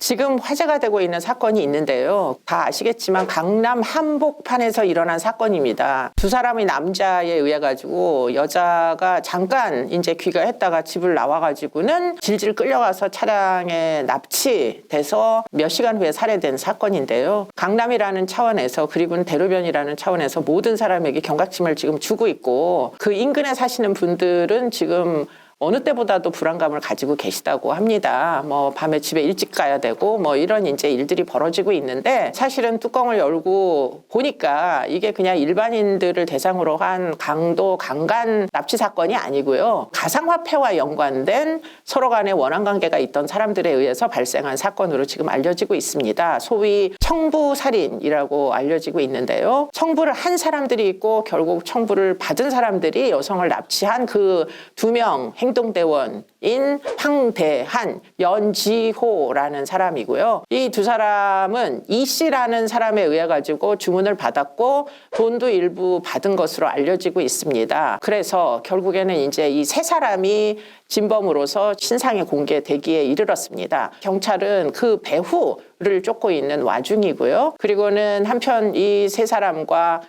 지금 화제가 되고 있는 사건이 있는데요. 다 아시겠지만 강남 한복판에서 일어난 사건입니다. 두 사람의 남자에 의해 가지고 여자가 잠깐 이제 귀가했다가 집을 나와가지고는 질질 끌려가서 차량에 납치돼서 몇 시간 후에 살해된 사건인데요. 강남이라는 차원에서 그리고 대로변이라는 차원에서 모든 사람에게 경각심을 지금 주고 있고 그 인근에 사시는 분들은 지금 어느 때보다도 불안감을 가지고 계시다고 합니다. 뭐 밤에 집에 일찍 가야 되고 뭐 이런 이제 일들이 벌어지고 있는데 사실은 뚜껑을 열고 보니까 이게 그냥 일반인들을 대상으로 한 강간 납치 사건이 아니고요. 가상화폐와 연관된 서로 간의 원한 관계가 있던 사람들에 의해서 발생한 사건으로 지금 알려지고 있습니다. 소위 청부살인이라고 알려지고 있는데요. 청부를 한 사람들이 있고 결국 청부를 받은 사람들이 여성을 납치한 그 두 명 행동대원인 황대한, 연지호라는 사람이고요. 이 두 사람은 이 씨라는 사람에 의해 가지고 주문을 받았고 돈도 일부 받은 것으로 알려지고 있습니다. 그래서 결국에는 이제 이 세 사람이 진범으로서 신상이 공개되기에 이르렀습니다. 경찰은 그 배후를 쫓고 있는 와중이고요. 그리고는 한편 이 세 사람과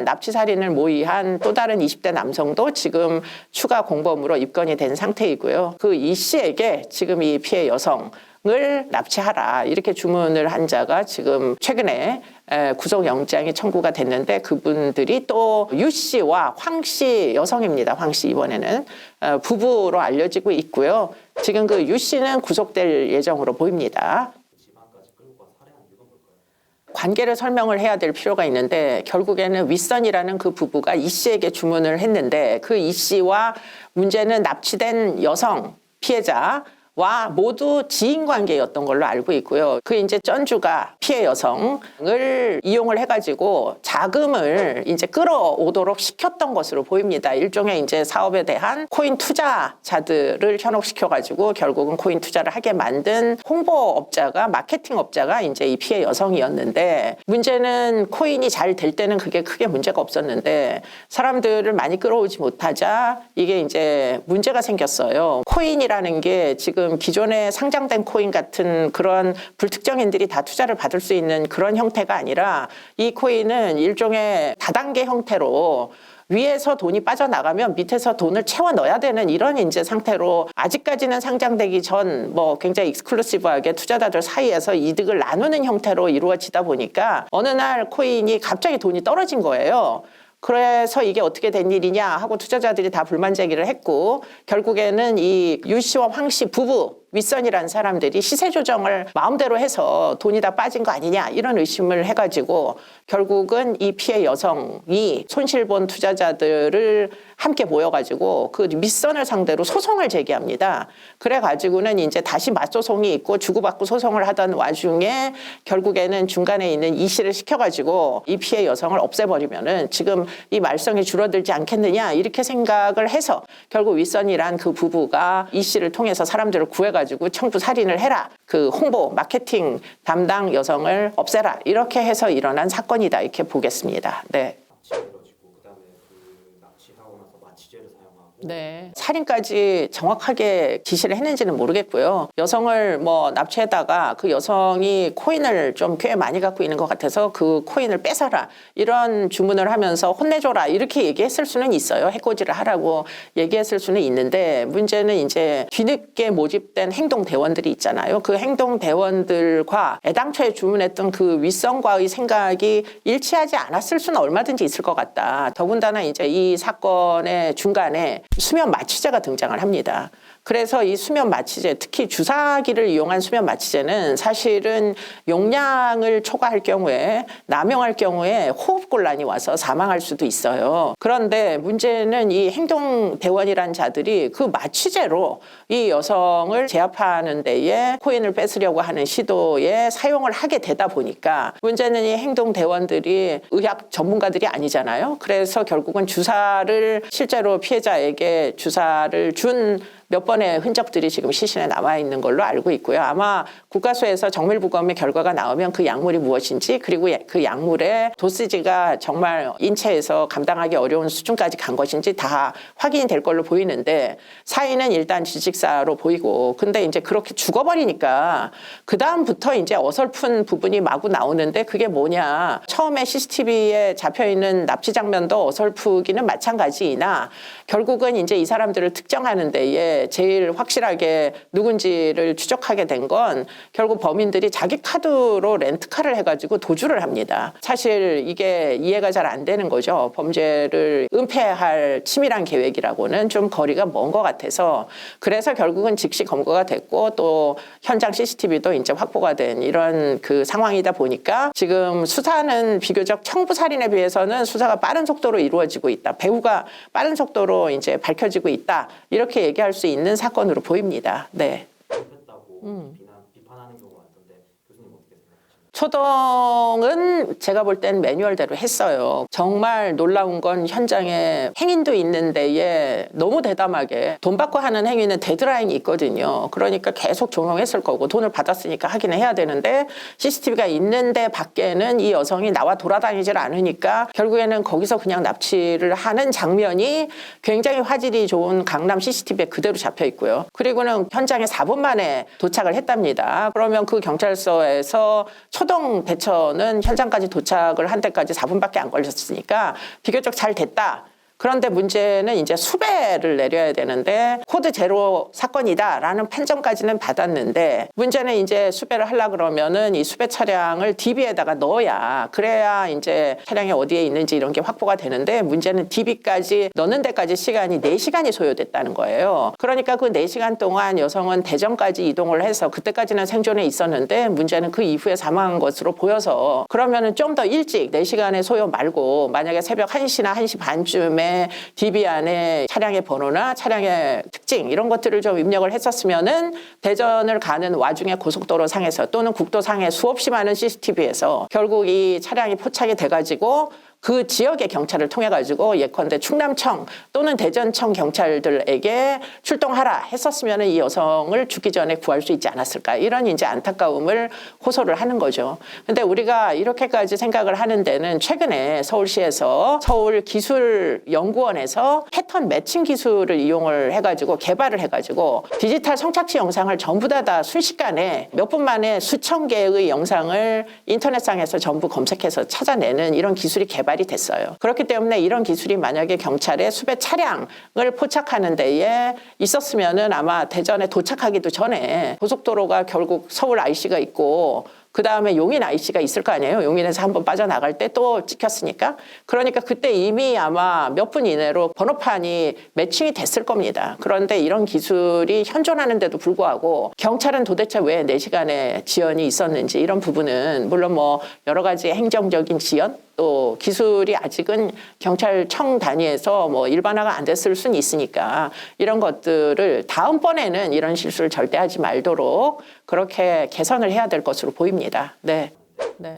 납치 살인을 모의한 또 다른 20대 남성도 지금 추가 공범으로 입건이 된 상태이고요. 그 이 씨에게 지금 이 피해 여성을 납치하라 이렇게 주문을 한 자가 지금 최근에 구속영장이 청구가 됐는데 그분들이 또 유 씨와 황 씨, 여성입니다. 황 씨 이번에는 부부로 알려지고 있고요. 지금 그 유 씨는 구속될 예정으로 보입니다. 관계를 설명을 해야 될 필요가 있는데 결국에는 윗선이라는 그 부부가 이 씨에게 주문을 했는데 그 이 씨와 문제는 납치된 여성 피해자와 모두 지인 관계였던 걸로 알고 있고요. 그 이제 쩐주가 피해 여성을 이용을 해가지고 자금을 이제 끌어오도록 시켰던 것으로 보입니다. 일종의 이제 사업에 대한 코인 투자자들을 현혹시켜가지고 결국은 코인 투자를 하게 만든 홍보업자가 마케팅업자가 이제 이 피해 여성이었는데 문제는 코인이 잘 될 때는 그게 크게 문제가 없었는데 사람들을 많이 끌어오지 못하자 이게 이제 문제가 생겼어요. 코인이라는 게 지금 기존에 상장된 코인 같은 그런 불특정인들이 다 투자를 받을 수 있는 그런 형태가 아니라 이 코인은 일종의 다단계 형태로 위에서 돈이 빠져나가면 밑에서 돈을 채워 넣어야 되는 이런 이제 상태로 아직까지는 상장되기 전 뭐 굉장히 익스클루시브하게 투자자들 사이에서 이득을 나누는 형태로 이루어지다 보니까 어느 날 코인이 갑자기 돈이 떨어진 거예요. 그래서 이게 어떻게 된 일이냐 하고 투자자들이 다 불만 제기를 했고 결국에는 이 유 씨와 황 씨 부부 윗선이라는 사람들이 시세 조정을 마음대로 해서 돈이 다 빠진 거 아니냐 이런 의심을 해가지고 결국은 이 피해 여성이 손실본 투자자들을 함께 모여가지고 그 윗선을 상대로 소송을 제기합니다. 그래가지고는 이제 다시 맞소송이 있고 주고받고 소송을 하던 와중에 결국에는 중간에 있는 이 씨를 시켜가지고 이 피해 여성을 없애버리면은 지금 이 말썽이 줄어들지 않겠느냐 이렇게 생각을 해서 결국 윗선이란 그 부부가 이 씨를 통해서 사람들을 구해가지고 청부 살인을 해라. 그 홍보 마케팅 담당 여성을 없애라. 이렇게 해서 일어난 사건이다. 이렇게 보겠습니다. 네. 네. 살인까지 정확하게 지시를 했는지는 모르겠고요. 여성을 뭐 납치했다가 그 여성이 코인을 좀 꽤 많이 갖고 있는 것 같아서 그 코인을 뺏어라. 이런 주문을 하면서 혼내줘라. 이렇게 얘기했을 수는 있어요. 해코지를 하라고 얘기했을 수는 있는데 문제는 이제 뒤늦게 모집된 행동대원들이 있잖아요. 그 행동대원들과 애당초에 주문했던 그 윗선과의 생각이 일치하지 않았을 수는 얼마든지 있을 것 같다. 더군다나 이제 이 사건의 중간에 수면 마취제가 등장을 합니다. 그래서 이 수면 마취제, 특히 주사기를 이용한 수면 마취제는 사실은 용량을 초과할 경우에 남용할 경우에 호흡곤란이 와서 사망할 수도 있어요. 그런데 문제는 이 행동대원이란 자들이 그 마취제로 이 여성을 제압하는 데에 코인을 뺏으려고 하는 시도에 사용을 하게 되다 보니까 문제는 이 행동대원들이 의학 전문가들이 아니잖아요. 그래서 결국은 주사를 실제로 피해자에게 주사를 준 몇 번의 흔적들이 지금 시신에 남아 있는 걸로 알고 있고요. 아마 국가수에서 정밀부검의 결과가 나오면 그 약물이 무엇인지 그리고 그 약물의 도시지가 정말 인체에서 감당하기 어려운 수준까지 간 것인지 다 확인이 될 걸로 보이는데 사인은 일단 지식사로 보이고 근데 이제 그렇게 죽어버리니까 그 다음부터 이제 어설픈 부분이 마구 나오는데 그게 뭐냐. 처음에 CCTV에 잡혀있는 납치 장면도 어설프기는 마찬가지이나 결국은 이제 이 사람들을 특정하는 데에 제일 확실하게 누군지를 추적하게 된 건 결국 범인들이 자기 카드로 렌트카를 해가지고 도주를 합니다. 사실 이게 이해가 잘 안 되는 거죠. 범죄를 은폐할 치밀한 계획이라고는 좀 거리가 먼 것 같아서 그래서 결국은 즉시 검거가 됐고 또 현장 CCTV도 이제 확보가 된 이런 그 상황이다 보니까 지금 수사는 비교적 청부 살인에 비해서는 수사가 빠른 속도로 이루어지고 있다. 배후가 빠른 속도로 이제 밝혀지고 있다. 이렇게 얘기할 수 있는 사건으로 보입니다. 네. 비판하는 경우가 많던데 교수님 어떻게 생각하십니까? 초동은 제가 볼 땐 매뉴얼대로 했어요. 정말 놀라운 건 현장에 행인도 있는 데에 너무 대담하게 돈 받고 하는 행위는 데드라인이 있거든요. 그러니까 계속 종용했을 거고 돈을 받았으니까 하기는 해야 되는데 CCTV가 있는데 밖에는 이 여성이 나와 돌아다니질 않으니까 결국에는 거기서 그냥 납치를 하는 장면이 굉장히 화질이 좋은 강남 CCTV에 그대로 잡혀 있고요. 그리고는 현장에 4분 만에 도착을 했답니다. 그러면 그 경찰서에서 초동 대처는 현장까지 도착을 한 데까지 4분밖에 안 걸렸으니까 비교적 잘 됐다. 그런데 문제는 이제 수배를 내려야 되는데 코드 제로 사건이다라는 판정까지는 받았는데 문제는 이제 수배를 하려 그러면은 이 수배 차량을 DB에다가 넣어야 그래야 이제 차량이 어디에 있는지 이런 게 확보가 되는데 문제는 DB까지 넣는 데까지 시간이 4시간이 소요됐다는 거예요. 그러니까 그 4시간 동안 여성은 대전까지 이동을 해서 그때까지는 생존해 있었는데 문제는 그 이후에 사망한 것으로 보여서 그러면은 좀 더 일찍 4시간의 소요 말고 만약에 새벽 1시나 1시 반쯤에 DB 안에 차량의 번호나 차량의 특징 이런 것들을 좀 입력을 했었으면은 대전을 가는 와중에 고속도로 상에서 또는 국도 상에 수없이 많은 CCTV에서 결국 이 차량이 포착이 돼가지고 그 지역의 경찰을 통해 가지고 예컨대 충남청 또는 대전청 경찰들에게 출동하라 했었으면 이 여성을 죽기 전에 구할 수 있지 않았을까 이런 이제 안타까움을 호소를 하는 거죠. 근데 우리가 이렇게까지 생각을 하는 데는 최근에 서울시에서 서울기술연구원에서 패턴 매칭 기술을 이용을 해가지고 개발을 해가지고 디지털 성착취 영상을 전부 다 순식간에 몇 분 만에 수천 개의 영상을 인터넷상에서 전부 검색해서 찾아내는 이런 기술이 개발이 됐어요. 그렇기 때문에 이런 기술이 만약에 경찰의 수배 차량을 포착하는 데에 있었으면은 아마 대전에 도착하기도 전에 고속도로가 결국 서울 IC가 있고 그 다음에 용인 IC가 있을 거 아니에요. 용인에서 한번 빠져나갈 때 또 찍혔으니까. 그러니까 그때 이미 아마 몇 분 이내로 번호판이 매칭이 됐을 겁니다. 그런데 이런 기술이 현존하는데도 불구하고 경찰은 도대체 왜 4시간의 지연이 있었는지 이런 부분은 물론 뭐 여러 가지 행정적인 지연 또 기술이 아직은 경찰청 단위에서 뭐 일반화가 안 됐을 수는 있으니까 이런 것들을 다음번에는 이런 실수를 절대 하지 말도록 그렇게 개선을 해야 될 것으로 보입니다. 네. 네.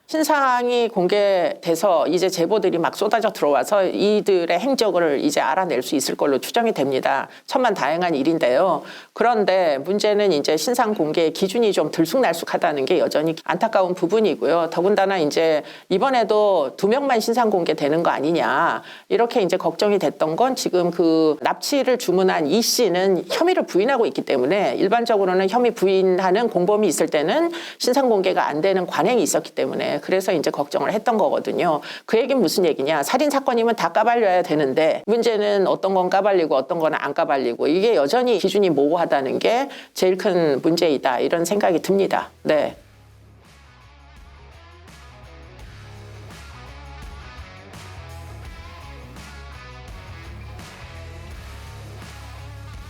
신상이 공개돼서 이제 제보들이 막 쏟아져 들어와서 이들의 행적을 이제 알아낼 수 있을 걸로 추정이 됩니다. 천만다행한 일인데요. 그런데 문제는 이제 신상 공개의 기준이 좀 들쑥날쑥하다는 게 여전히 안타까운 부분이고요. 더군다나 이제 이번에도 2명만 신상 공개되는 거 아니냐 이렇게 이제 걱정이 됐던 건 지금 그 납치를 주문한 이 씨는 혐의를 부인하고 있기 때문에 일반적으로는 혐의 부인하는 공범이 있을 때는 신상 공개가 안 되는 관행이 있었기 때문에 그래서 이제 걱정을 했던 거거든요. 그 얘기는 무슨 얘기냐. 살인 사건이면 다 까발려야 되는데 문제는 어떤 건 까발리고 어떤 건 안 까발리고 이게 여전히 기준이 모호하다는 게 제일 큰 문제이다. 이런 생각이 듭니다. 네.